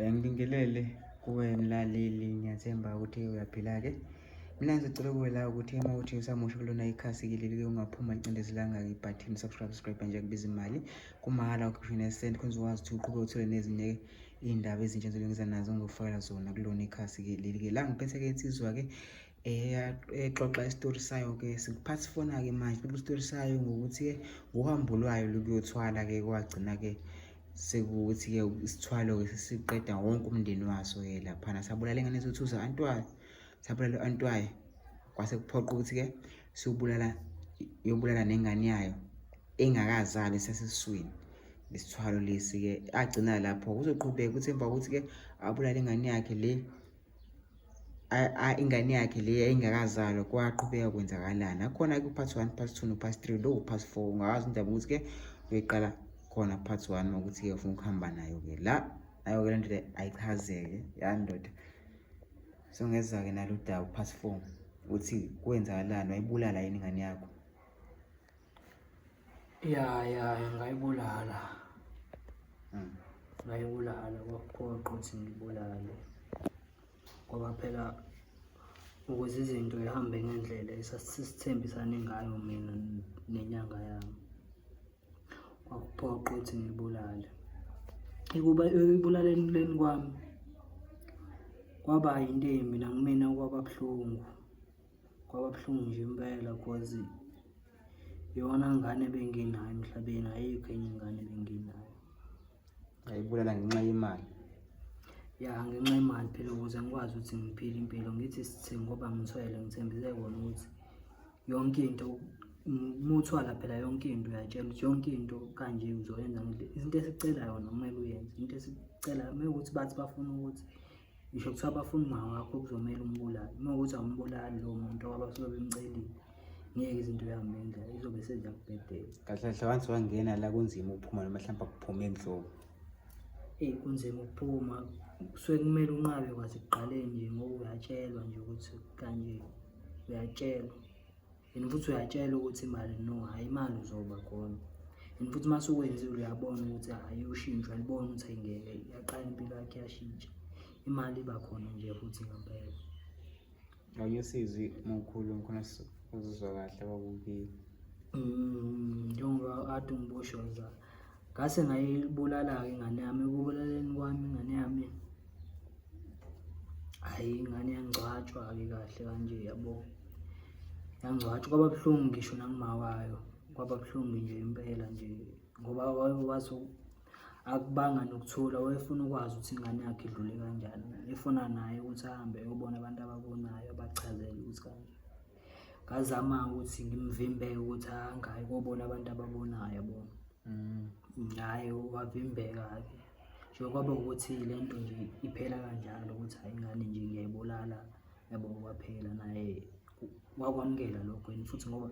Ngibingelele kuwe mlaleli, ngiyathemba ukuthi uyaphila-ke. Mina ngizocela kuwe la ukuthi uma uthi usamusha kulona ikhasi-ke leli-ke ungaphuma licindezelanga ibhathini subscribe nje kubiza imali kumahhala ukhishwe send khona uzokwazi ukuthi uqhubeke uthole nezinye iy'ndaba ezintsha engizolungisa nazo ngizofakela zona kulona ikhasi-ke leli-ke. La ngiphethe-ke insizwa-ke exoxa isitori sayo-ke part 4-ke manje xoxa isitori sayo ngokuthi-ke uhambo lwayo lokuyothwala-ke kwagcina-ke sekuwukuthi-ke isithwalo-ke sesiqeda wonke umndeni waso-ke laphana. Sabulala ingane zethu za-Antwayi, sabulala u-Antwayi, kwase kuphoqa ukuthi-ke yobulala nengane yayo engakazali sesiswini. Lesithwalo lesi-ke agcina lapho kuzoqhubeka ukuthi emva kokuthi-ke abulala ingane yakhe le engakazalwa kwaqhubeka kwenzakalani. Akhona-ke u-part 1, part 2 no-part 3 lo u-part 4. Ungakwazi indaba ukuthi-ke uyiqala khona part 1 ukuthi-ke ufuna ukuhamba nayo-ke la nayo-ke le nto le ayichazeke yandoda. So ngeza-ke nalo daba part 4 ukuthi kwenzakalani, wayibulala yini ingane yakho? Ya ngayibulala. Ngayibulala kwaphoqa ukuthi ngibulale ngoba phela ukuze izinto zihambe ngendlela esasithembisane ngayo mina nenyanga yami, kwaphoqa ukuthi ngibulale. Ekubulaleni kwami kwaba yinto embi nakumina, kwababuhlungu nje impela because yona ngane benginayo emhlabeni, ayikho enye ingane benginayo. Ngayibulala ngenxa yemali? Ya, ngenxa yemali phela, ukuze ngikwazi ukuthi ngiphile impilo. Ngithi sithi ngoba ngithwele ngithembise kona ukuthi yonke into muthwala phela yonke into uyatshelwa ukuthi yonke into kanje uzoyenza izinto esicela yona kumele uyenze. Into esicela mekuthi bathi bafuna ukuthi ngisho kuthiwa bafuna uma wakho kuzomela umbulali. Mekuthi awumbulali lowo muntu abasuke bemcelile, ngeke izinto zihambe ngendlela, izobe seziyakubhedela. Kahle kahle once wangena la kunzima ukuphuma noma mhlawumbe akuphume endloko? Kunzima ukuphuma, kusuke kumele unqabe kwathi ekuqaleni nje ngoba uyatshelwa nje ukuthi kanje, uyatshelwa and futhi uyatshelwa ukuthi imali no, hhayi imali uzoba khona and futhi uma usukwenzile uyabona ukuthi hhayi ushintsho, alibona ukuthi ayingeke, yaqala impilo yakhe yashintsha, imali iba khona nje futhi ngempela. Awuyesizi mawukhuluma khona uzizwa kahle kwakukiyo? Njengoba ade ngiboshoza, ngase ngayibulala-ke ingane yami. Ekubulaleni kwami ingane yami, hhayi ingane yangcwatshwa-ke kahle kanje, yabo, yangcwatshwa. Kwaba buhlungu ngisho nanguma wayo, kwaba buhlungu nje impela nje ngoba wathi akubanga nokuthula, wayefuna ukwazi ukuthi ingane yakhe idlule kanjani, efuna naye ukuthi ahambe ayobona abantu ababonayo, abachazele ukuthi kanje. Ngazama ukuthi ngimvimbe ukuthi angayi kobona abantu ababonayo, yabo. Hhayi, wavimbeka-ke nje, kwaba ukuthi le nto nje iphela kanjalo ukuthi hhayi ingane nje ngiyayibulala, yabo, kwaphela. Naye wakwamukela lokho and futhi ngoba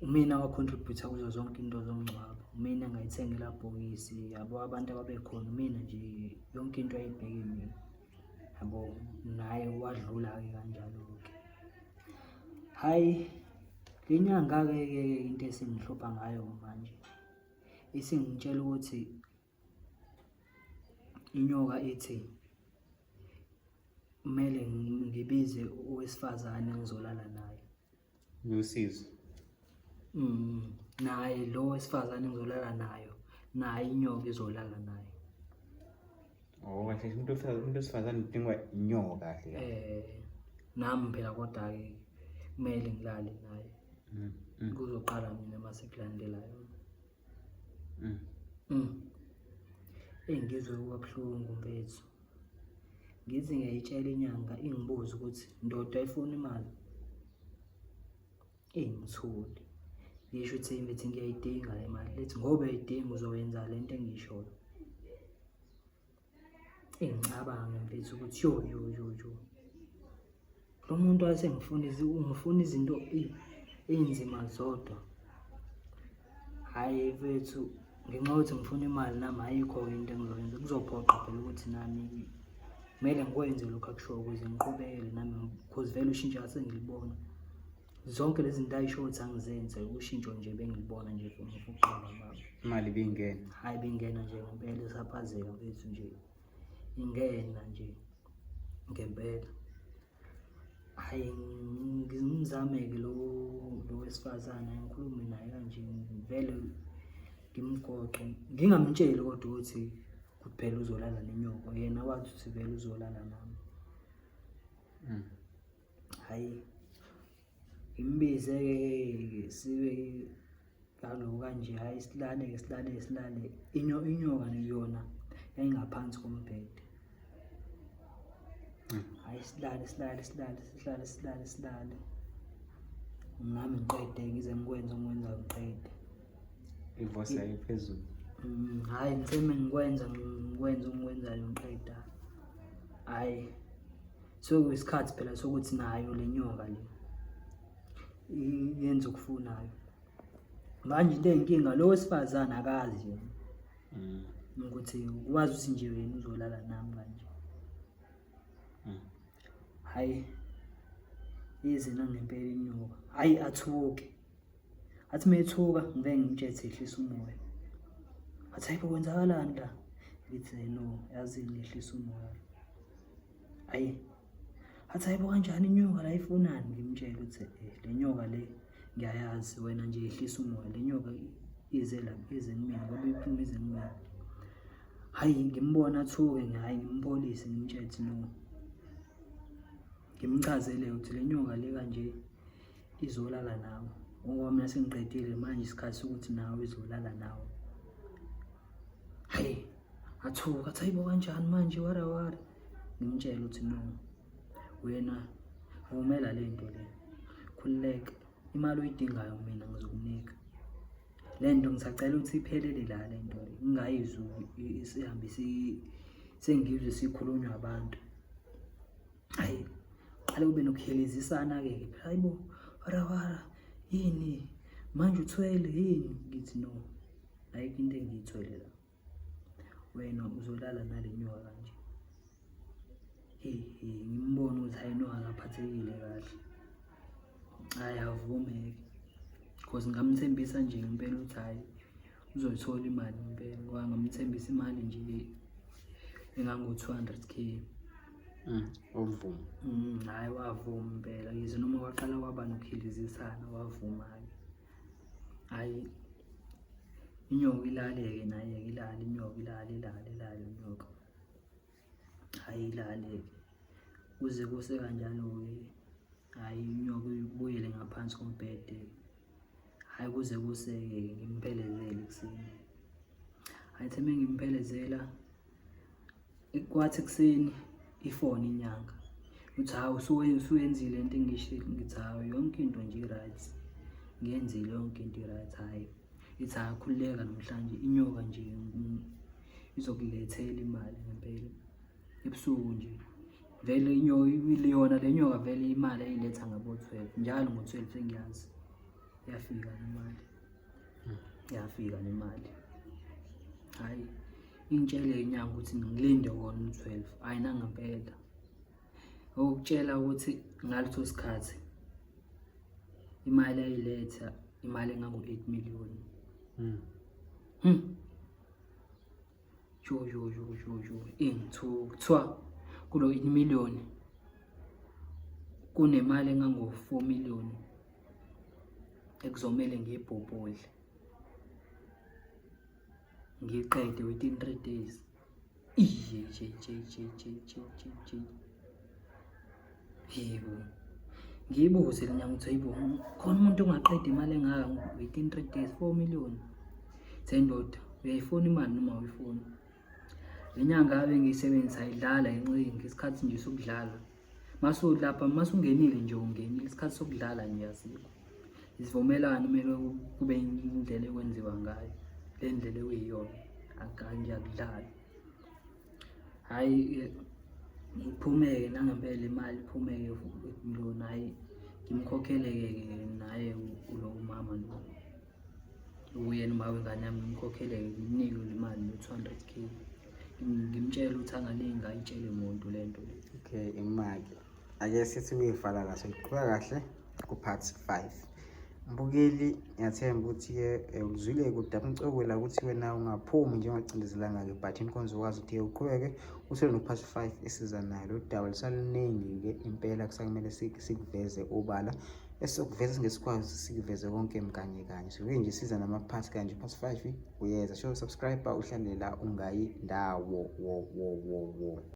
umina wa-contribute-a kuzo zonke into zomngcwabo, umina ngayithengela bhokisi, yabo, abantu ababekhona, mina nje yonke into ayibheke mina, yabo. Naye wadlula-ke kanjalo-ke. Hhayi, le nyanga-ke into esingihlupha ngayo manje isingitshela ukuthi inyoka ithi kumele ngibize owesifazane engizolala naye. Ngiyosizo? Naye lo wesifazane engizolala nayo, naye inyoka izolala naye. Kahle, umuntu wesifazane udingwa inyoka kahle. Nami phela kodwa-ke kumele ngilale naye. Kuzoqala mina mase kulandelayo. Ngizwe kwabuhlungu mfethu, ngithi ngiyayitshela inyanga ingibuza ukuthi ndoda ayifuna imali, ngithule. Ngisho ukuthi ngithi ngiyayidinga le mali, lethi ngoba uyayidinga uzoyenza le nto engiyishoyo. Ngicabange mfethu ukuthi yo, lo muntu ungifuna izinto ey'nzima zodwa. Hhayi mfethu, ngenxa yokuthi ngifuna imali nami ayikho into engizoyenza, kuzophoqa phela ukuthi nami kumele ngikwenze lokhu akushoyo ukuze ngiqhubekele nami, because vele ushintsho asengilibona. Zonke lezi zinto ayishoyo ukuthi angizenze, ushintsho nje bengilibona nje ukuhamba kwami. Imali ibingena? Hhayi, ibingena nje ngempela, esaphazeka mfethu nje. ingena nje ngempela. Hayi ngizame-ke lo wesifazane ngikhulume naye kanje vele ngimgoqe ngingamtsheli kodwa ukuthi kuphela uzolala nenyoka, yena wathi ukuthi vele uzolala nami. Hayi ngimbize-ke sibe kalo kanje, hayi silale inyoka yona yayingaphansi kombhede. Hayi silale nami ngiqede ngize ngikwenza ongikwenzayo ngiqede. Ivosi ayiphezulu. Hayi ngitheme ngikwenza ongikwenzayo ngiqeda. Hayi sekuyisikhathi phela sokuthi nayo le nyoka le yenza okufunayo. Manje into eyinkinga lo wesifazane akazi yena ukuthi ukwazi ukuthi nje wena uzolala nami kanje. Hayi ize nangempela inyoka, hayi athuke, athi methuka ngivele ngimtshele ehlisa umoya. Athi hayibo kwenzakalani la? Ngithi no, yazini ehlisa umoya. Hayi athi hayibo kanjani inyoka la ifunani? Ngimtshela ukuthi le nyoka le ngiyayazi, wena nje ehlisa umoya, le nyoka ize la ize kumina ngoba iphuma ize kumina. Hayi ngimbona athuke, hayi ngimpholise ngimtshele ukuthi no, ngimchazele ukuthi le nyoka le kanje izolala nawe, ngoba mina sengiqedile manje isikhathi sokuthi nawe izolala nawe. Hayi athuka athi hayibo kanjani manje wara. Ngimtshela ukuthi no, wena vumela le nto le, khululeka, imali oyidingayo mina ngizokunika. Le nto ngisacela ukuthi iphelele la le nto le, ngingayizwi isihambe sengizwe sikhulunywa abantu. Hayi qale kube nokuhelezisana-ke, hayibo wara yini manje uthwele yini? Ngithi no, ayikho into engiyithwele la, wena uzolala nale nyoka kanje. Ngimbona ukuthi hayi no akaphathekile kahle. Hayi avume-ke because ngamthembisa nje ngempela ukuthi hayi uzoyithola imali ngempela, ngoba ngamthembisa imali nje engango-200K. Uvuma. Hayi wavuma impela, yize noma kwaqala kwaba nokuhilizisana wavuma-ke. Hayi inyoka ilale-ke naye-ke ilale inyoka ilale inyoka. Hayi ilale-ke kuze kuse kanjalo-ke, hayi inyoka ibuyele ngaphansi kombhede. Hayi kuze kuse-ke ngimphelezele ekuseni. Hayi theme ngimphelezela kwathi ekuseni ifoni inyanga uthi hawu usuyenzile into engishilo. Ngithi hawu yonke into nje i-right, ngiyenzile yonke into i-right. Hayi ithi khululeka namhlanje inyoka nje izokulethela imali ngempela ebusuku nje. Vele yona le nyoka vele imali ayiletha ngabo-12 njalo ngo-12 sengiyazi yafika nemali. Hayi ingitshele inyanga ukuthi ngilinde wona u-12, hayi nangempela ukutshela ukuthi ngaleso sikhathi imali ayiletha imali engango-8 million. Ingithuka kuthiwa kulo 8 million kunemali engango-4 million ekuzomele ngiyibhobhodle ngiqede within 3 days. Yebo ngiyibuze le nyanga ukuthi hayibo khona umuntu ongaqeda imali engaka within 3 days 4 million. Sendoda uyayifuna imali noma uyifuni? Le nyanga abe ngiyisebenzisa ayidlala incingi, isikhathi nje sokudlala masudlapha masungenile nje ungenile, isikhathi sokudlala nje asikho. Isivumelano kumele kube indlela ekwenziwa ngayo, le ndlela ekuyiyona akanje akudlali. Hayi iphumeke nangempela imali iphumeke 8 million. Hayi ngimkhokheleke naye kulo mama lo uyena uma wengane yami, ngimkhokheleke ngimnike le mali no-200K. Ngimtshela ukuthi angalinga ayitshele umuntu le nto le. Okay imali ake sithi kuyivala kahle, liqhubeka kahle ku-part 5. Mbukeli, ngiyathemba ukuthi-ke uzwile kudaba ngicokela ukuthi wena ungaphumi njengocindezelanga-ke ibhathini khona uzokwazi ukuthi uqhubeke uthole no-part 5 esizanayo. Lolu daba lisaluningi-ke impela, kusakumele sikuveze obala esizokuveza singesikwazi sikuveze konke kanye kanye. Sivele nje siza nama-part kanje, part 5 uyeza. Show subscribe uhlale la ungayi ndawo.